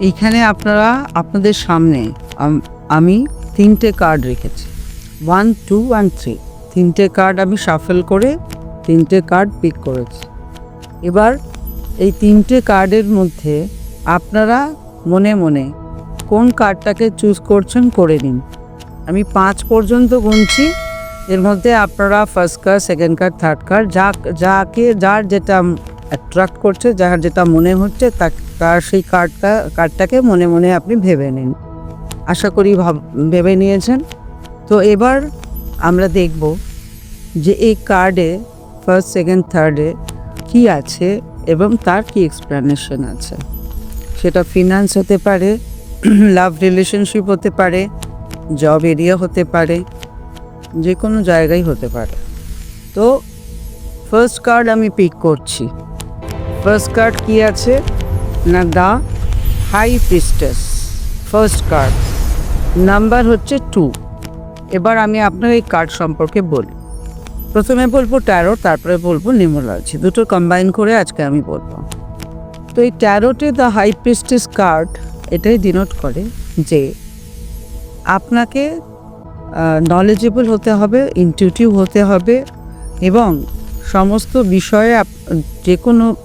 এইখানে আপনারা আপনাদের সামনে আমি 3টে কার্ড রেখেছি, 1, 2 and 3। 3টে কার্ড আমি শাফেল করে 3টে কার্ড পিক করেছি। এবার এই 3টে কার্ডের মধ্যে আপনারা মনে মনে কোন কার্ডটাকে চুজ করছেন করে নিন। আমি 5 পর্যন্ত গুনছি, এর মধ্যে আপনারা first card, second card, third card যার যেটা অ্যাট্রাক্ট করছে, যার যেটা মনে হচ্ছে তার সেই কার্ডটাকে মনে মনে আপনি ভেবে নিন। আশা করি ভেবে নিয়েছেন। তো এবার আমরা দেখব যে এই কার্ডে ফার্স্ট, সেকেন্ড, থার্ডে কী আছে এবং তার কী এক্সপ্লেনেশন আছে। সেটা ফিনান্স হতে পারে, লাভ রিলেশনশিপ হতে পারে, জব এরিয়া হতে পারে, যে কোনো জায়গায় হতে পারে। তো ফার্স্ট কার্ড আমি পিক করছি। ফার্স্ট কার্ড কী আছে না, the high priestess. First card, number হচ্ছে 2। এবার আমি আপনার এই কার্ড সম্পর্কে বলি। প্রথমে বলবো ট্যারো, তারপরে বলবো নিউমোলজি, দুটো কম্বাইন করে আজকে আমি বলবো। তো এই ট্যারোটে দ্য হাই প্রিস্টেস কার্ড এটাই ডিনোট করে যে আপনাকে নলেজেবল হতে হবে, ইনটিউটিভ হতে হবে এবং সমস্ত বিষয়ে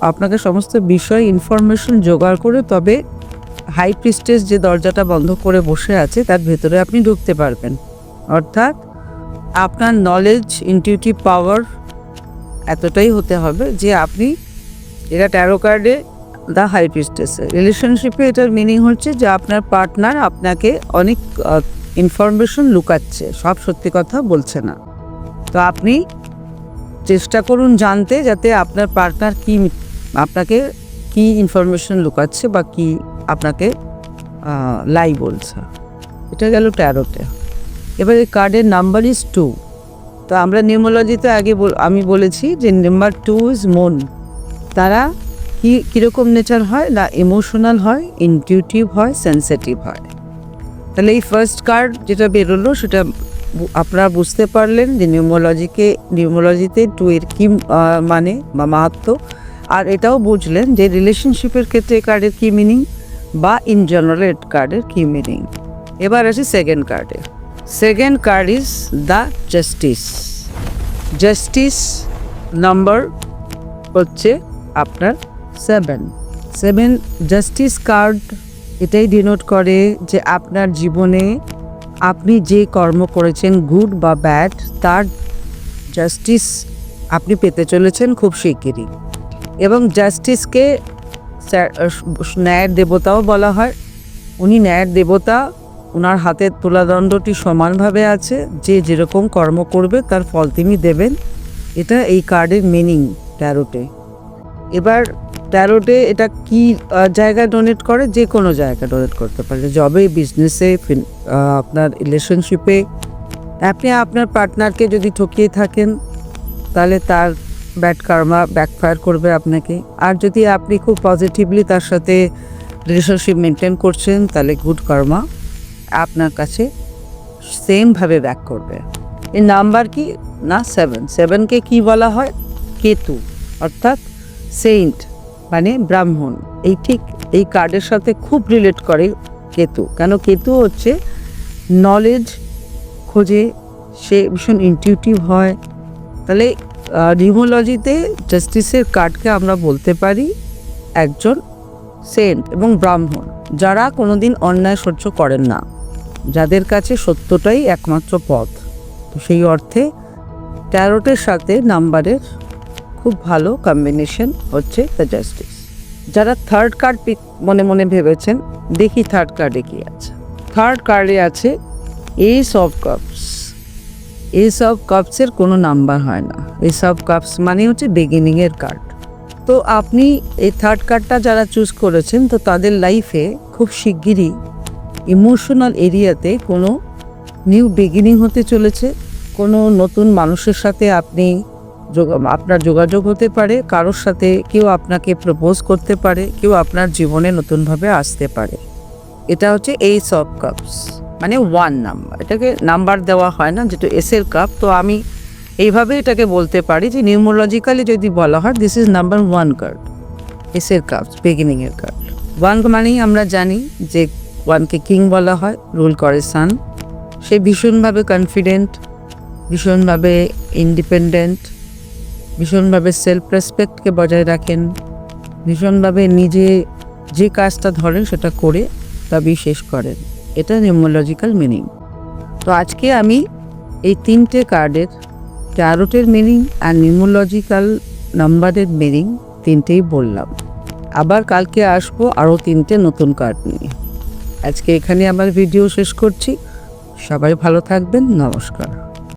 আপনাকে সমস্ত বিষয়ে ইনফরমেশন জোগাড় করে তবে হাই প্রিস্টেস যে দরজাটা বন্ধ করে বসে আছে তার ভেতরে আপনি ঢুকতে পারবেন। অর্থাৎ আপনার নলেজ, ইনটিউটিভ পাওয়ার এতটাই হতে হবে যে আপনি, এটা ট্যারো কার্ডে দ্য হাই প্রিস্টেসের রিলেশনশিপে এটার মিনিং হচ্ছে যে আপনার পার্টনার আপনাকে অনেক ইনফরমেশন লুকাচ্ছে, সব সত্যি কথা বলছে না। তো আপনি চেষ্টা করুন জানতে, যাতে আপনার পার্টনার আপনাকে কি ইনফরমেশন লুকাচ্ছে বা কি আপনাকে লাই বলছে। এটা গেল ট্যারোতে। এবার এই কার্ডের নাম্বার ইজ 2। তো আমরা নিউমোলজিতে আমি বলেছি যে নাম্বার 2 ইজ মন। তারা কীরকম নেচার হয় না, ইমোশনাল হয়, ইনটিউটিভ হয়, সেন্সিটিভ হয়। তাহলে এই ফার্স্ট কার্ড যেটা বেরোলো সেটা আপনারা বুঝতে পারলেন যে নিউমোলজিতে 2 এর কী মানে বা মাহাত্ম্য, আর এটাও বুঝলেন যে রিলেশনশিপের ক্ষেত্রে কার্ডের কী মিনিং বা ইন জেনারেল কার্ডের কী মিনিং। এবার আছে সেকেন্ড কার্ডে। Second card is the justice. Justice number হচ্ছে আপনার 7। জাস্টিস কার্ড এটাই ডিনোট করে যে আপনার জীবনে আপনি যে কর্ম করেছেন, গুড বা ব্যাড, তার জাস্টিস আপনি পেতে চলেছেন খুব শিগগিরই। এবং জাস্টিসকে ন্যায়ের দেবতাও বলা হয়। উনি ন্যায়ের দেবতা, ওনার হাতের তুলাদণ্ডটি সমানভাবে আছে, যে যেরকম কর্ম করবে তার ফল তিনি দেবেন। এটা এই কার্ডের মিনিং ট্যারোটে। এবার ট্যারোটে এটা কি জায়গায় ডোনেট করে, যে কোনো জায়গায় ডোনেট করতে পারে, জবে, বিজনেসে, আপনার রিলেশনশিপে। আপনি আপনার পার্টনারকে যদি ঠকিয়ে থাকেন তাহলে তার ব্যাড কার্মা ব্যাকফায়ার করবে আপনাকে। আর যদি আপনি খুব পজিটিভলি তার সাথে রিলেশনশিপ মেনটেন করছেন তাহলে গুড কার্মা আপনার কাছে সেমভাবে ব্যাক করবে। এই নাম্বার কি না 7। 7কে কি বলা হয়, কেতু, অর্থাৎ সেইন্ট মানে ব্রাহ্মণ। এই কার্ডের সাথে খুব রিলেট করে কেতু। কেন, কেতু হচ্ছে নলেজ খোঁজে, সে ভীষণ ইনটিউটিভ হয়। তাহলে নিউমোলজিতে জাস্টিসের কার্ডকে আমরা বলতে পারি একজন সেন্ট এবং ব্রাহ্মণ, যারা কোনোদিন অন্যায় সহ্য করেন না, যাদের কাছে সত্যটাই একমাত্র পথ। তো সেই অর্থে ট্যারোটের সাথে নাম্বারের খুব ভালো কম্বিনেশন হচ্ছে দ্য জাস্টিস। যারা থার্ড কার্ড মনে মনে ভেবেছেন, দেখি থার্ড কার্ডে কি আছে। থার্ড কার্ডে আছে ace of cups. Ace of কাপসের কোনো নাম্বার হয় না। এস অফ কাপস মানে হচ্ছে বিগিনিংয়ের কার্ড। তো আপনি এই থার্ড কার্ডটা যারা চুজ করেছেন, তো তাদের লাইফে খুব শিগগিরই ইমোশনাল এরিয়াতে কোনো নিউ বিগিনিং হতে চলেছে। কোনো নতুন মানুষের সাথে আপনার যোগাযোগ হতে পারে, কারোর সাথে কেউ আপনাকে প্রপোজ করতে পারে, কেউ আপনার জীবনে নতুনভাবে আসতে পারে। এটা হচ্ছে এইস অফ কাপস মানে 1 নাম্বার। এটাকে নাম্বার দেওয়া হয় না, যেটা এসের কাপ। তো আমি এইভাবে এটাকে বলতে পারি যে নিউমোলজিক্যালি যদি বলা হয়, দিস ইজ নাম্বার 1 কার্ড, এসের কাপ, বিগিনিংয়ের কার্ড। ওয়ান মানেই আমরা জানি যে ওয়ানকে কিং বলা হয়, রুল করে সান। সে ভীষণভাবে কনফিডেন্ট, ভীষণভাবে ইন্ডিপেন্ডেন্ট, ভীষণভাবে সেলফ রেসপেক্টকে বজায় রাখেন, ভীষণভাবে নিজে যে কাজটা ধরেন সেটা করে তবেই শেষ করেন। এটা নিউমোলজিক্যাল মিনিং। তো আজকে আমি এই 3টে কার্ডের ট্যারোটের মিনিং আর নিউমোলজিক্যাল নাম্বারের মিনিং 3টেই বললাম। আবার কালকে আসবো আরও 3টে নতুন কার্ড নিয়ে। আজকে এখানে আমার ভিডিও শেষ করছি। সবাই ভালো থাকবেন। নমস্কার।